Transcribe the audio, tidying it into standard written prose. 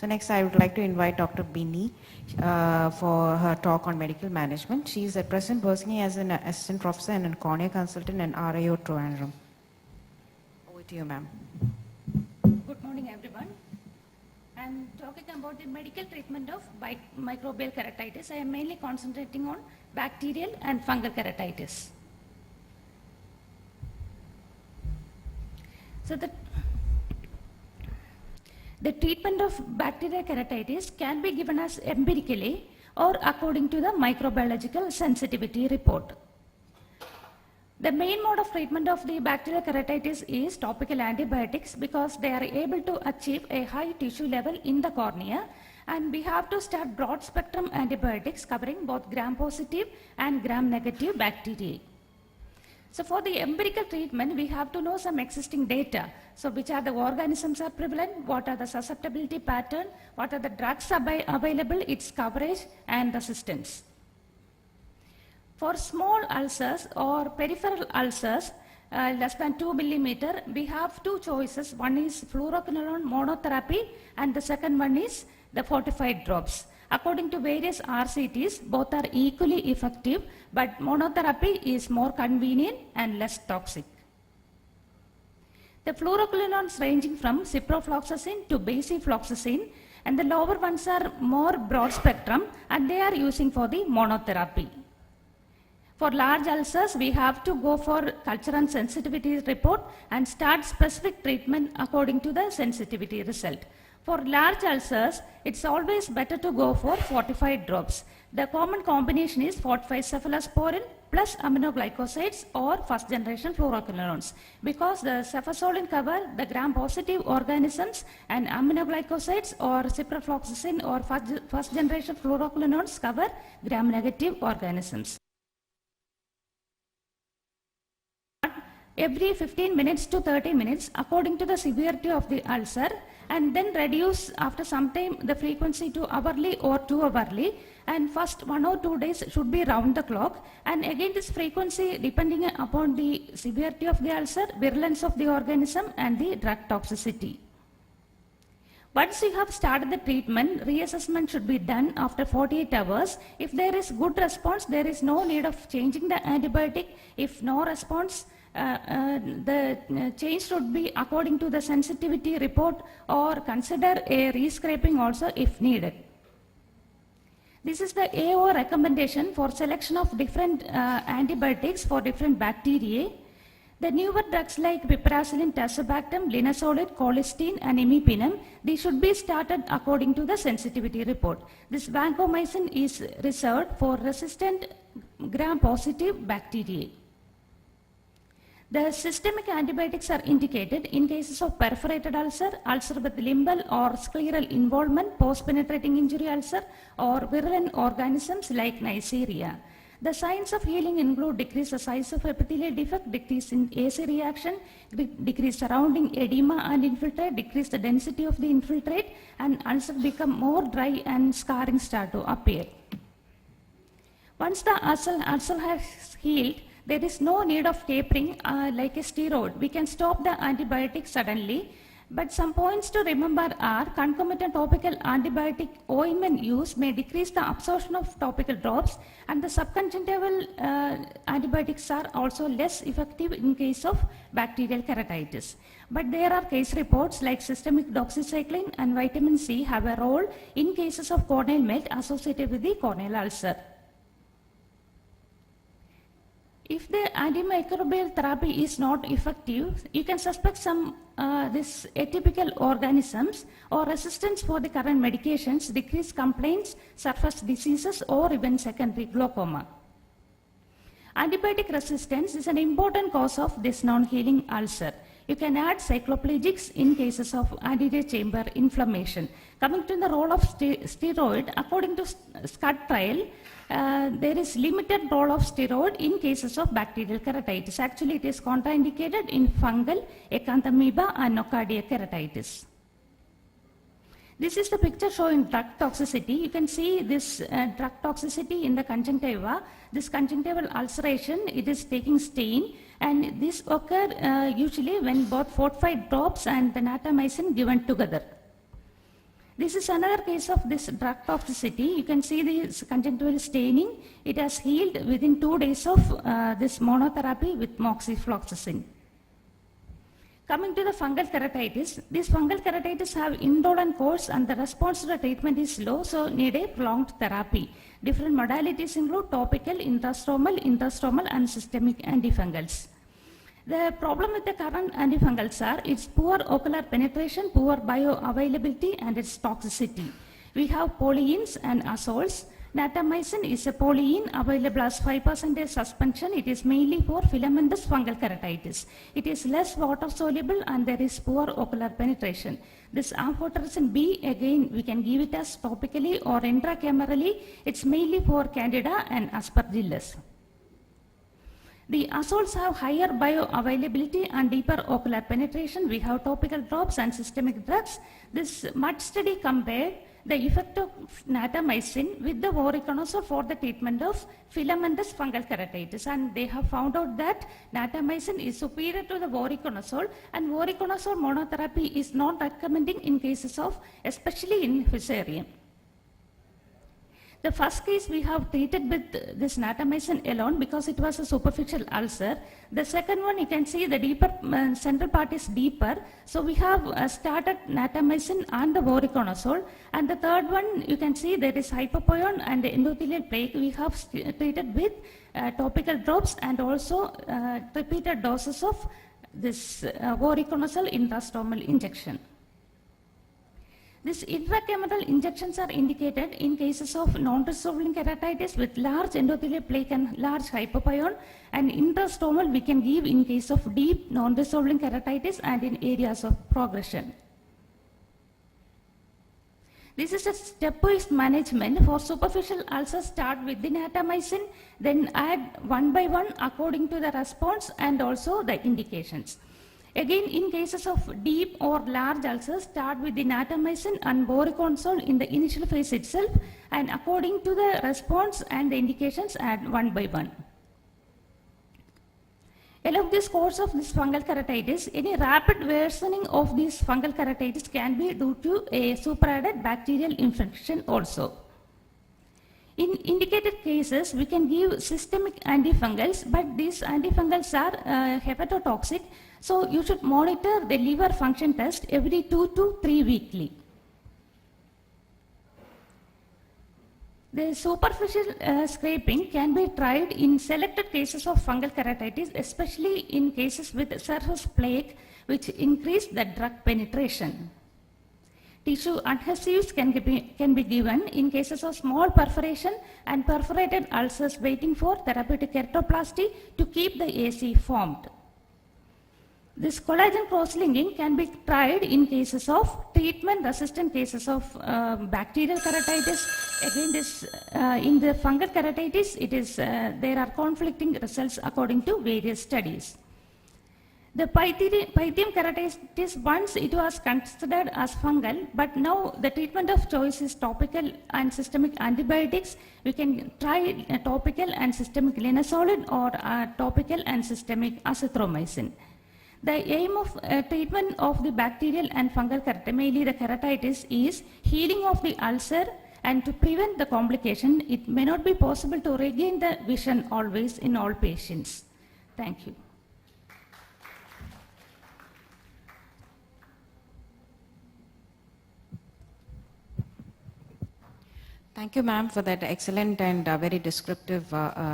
So next I would like to invite Dr. Bini for her talk on medical management. She is at present working as an assistant professor and a cornea consultant in RIO Trivandrum. Over to you, ma'am. Good morning, everyone. I'm talking about the medical treatment of microbial keratitis. I am mainly concentrating on bacterial and fungal keratitis. So the treatment of bacterial keratitis can be given as empirically or according to the microbiological sensitivity report. The main mode of treatment of the bacterial keratitis is topical antibiotics because they are able to achieve a high tissue level in the cornea, and we have to start broad spectrum antibiotics covering both gram-positive and gram-negative bacteria. So for the empirical treatment, we have to know some existing data. So which are the organisms are prevalent, what are the susceptibility pattern, what are the drugs available, its coverage and resistance. For small ulcers or peripheral ulcers less than 2 millimeter, we have two choices. One is fluoroquinolone monotherapy and the second one is the fortified drops. According to various RCTs, both are equally effective, but monotherapy is more convenient and less toxic. The fluoroquinolones ranging from ciprofloxacin to basifloxacin, and the lower ones are more broad spectrum and they are using for the monotherapy. For large ulcers, we have to go for culture and sensitivity report and start specific treatment according to the sensitivity result. For large ulcers, it's always better to go for fortified drops. The common combination is fortified cephalosporin plus aminoglycosides or first generation fluoroquinolones, because the cephalosporin cover the gram-positive organisms and aminoglycosides or ciprofloxacin or first generation fluoroquinolones cover gram-negative organisms. Every 15 minutes to 30 minutes according to the severity of the ulcer, and then reduce after some time the frequency to hourly or 2 hourly, and first 1 or 2 days should be round the clock, and again this frequency depending upon the severity of the ulcer, virulence of the organism and the drug toxicity. Once you have started the treatment, reassessment should be done after 48 hours. If there is good response, there is no need of changing the antibiotic. If no response, the change should be according to the sensitivity report, or consider a rescraping also if needed. This is the AO recommendation for selection of different antibiotics for different bacteria. The newer drugs like piperacillin, tazobactam, linezolid, colistin and imipenem, these should be started according to the sensitivity report. This vancomycin is reserved for resistant gram-positive bacteria. The systemic antibiotics are indicated in cases of perforated ulcer, ulcer with limbal or scleral involvement, post-penetrating injury ulcer, or virulent organisms like Neisseria. The signs of healing include decrease the size of epithelial defect, decrease in AC reaction, decrease surrounding edema and infiltrate, decrease the density of the infiltrate, and ulcer become more dry and scarring start to appear. Once the ulcer has healed, there is no need of tapering like a steroid. We can stop the antibiotic suddenly, but some points to remember are concomitant topical antibiotic ointment use may decrease the absorption of topical drops, and the subconjunctival antibiotics are also less effective in case of bacterial keratitis. But there are case reports like systemic doxycycline and vitamin C have a role in cases of corneal melt associated with the corneal ulcer. If the antimicrobial therapy is not effective, you can suspect some this atypical organisms or resistance for the current medications, decreased complaints, surface diseases, or even secondary glaucoma. Antibiotic resistance is an important cause of this non-healing ulcer. You can add cycloplegics in cases of anterior chamber inflammation. Coming to the role of steroid, according to SCUD trial, there is limited role of steroid in cases of bacterial keratitis. Actually, it is contraindicated in fungal, acanthamoeba and nocardia keratitis. This is the picture showing drug toxicity. You can see this drug toxicity in the conjunctiva. This conjunctival ulceration, it is taking stain, and this occur usually when both fortified drops and the natamycin given together. This is another case of this drug toxicity. You can see this conjunctival staining. It has healed within 2 days of this monotherapy with moxifloxacin. Coming to the fungal keratitis, these fungal keratitis have indolent course and the response to the treatment is low, so need a prolonged therapy. Different modalities include topical, intrastomal and systemic antifungals. The problem with the current antifungals are its poor ocular penetration, poor bioavailability and its toxicity. We have polyenes and azoles. Natamycin is a polyene available as 5% suspension. It is mainly for filamentous fungal keratitis. It is less water soluble and there is poor ocular penetration. This amphotericin B, again, we can give it as topically or intracamerally. It's mainly for Candida and Aspergillus. The azoles have higher bioavailability and deeper ocular penetration. We have topical drops and systemic drugs. This mud study compared the effect of natamycin with the voriconazole for the treatment of filamentous fungal keratitis, and they have found out that natamycin is superior to the voriconazole, and voriconazole monotherapy is not recommending in cases of, especially in fusarium. The first case we have treated with this natamycin alone because it was a superficial ulcer. The second one, you can see the deeper central part is deeper. So we have started natamycin and the voriconazole. And the third one, you can see there is hypopoion and the endothelial plaque. We have treated with topical drops and also repeated doses of this voriconazole intrastomal injection. These intracameral injections are indicated in cases of non-resolving keratitis with large endothelial plaque and large hypopoion, and intrastomal we can give in case of deep non-resolving keratitis and in areas of progression. This is a stepwise management. For superficial ulcers, start with the natamycin, then add one by one according to the response and also the indications. Again, in cases of deep or large ulcers, start with the natamycin and voriconazole in the initial phase itself, and according to the response and the indications, add one by one. Along this course of this fungal keratitis, any rapid worsening of this fungal keratitis can be due to a superadded bacterial infection also. In indicated cases, we can give systemic antifungals, but these antifungals are hepatotoxic, so you should monitor the liver function test every 2 to 3 weekly. The superficial scraping can be tried in selected cases of fungal keratitis, especially in cases with surface plaque, which increase the drug penetration. Tissue adhesives can be given in cases of small perforation and perforated ulcers waiting for therapeutic keratoplasty to keep the AC formed. This collagen cross-linking can be tried in cases of treatment-resistant cases of bacterial keratitis. Again, this in the fungal keratitis, there are conflicting results according to various studies. The pythium keratitis, once it was considered as fungal, but now the treatment of choice is topical and systemic antibiotics. We can try topical and systemic linezolid or topical and systemic azithromycin. The aim of treatment of the bacterial and fungal keratitis, mainly the keratitis, is healing of the ulcer, and to prevent the complication. It may not be possible to regain the vision always in all patients. Thank you. Thank you, ma'am, for that excellent and very descriptive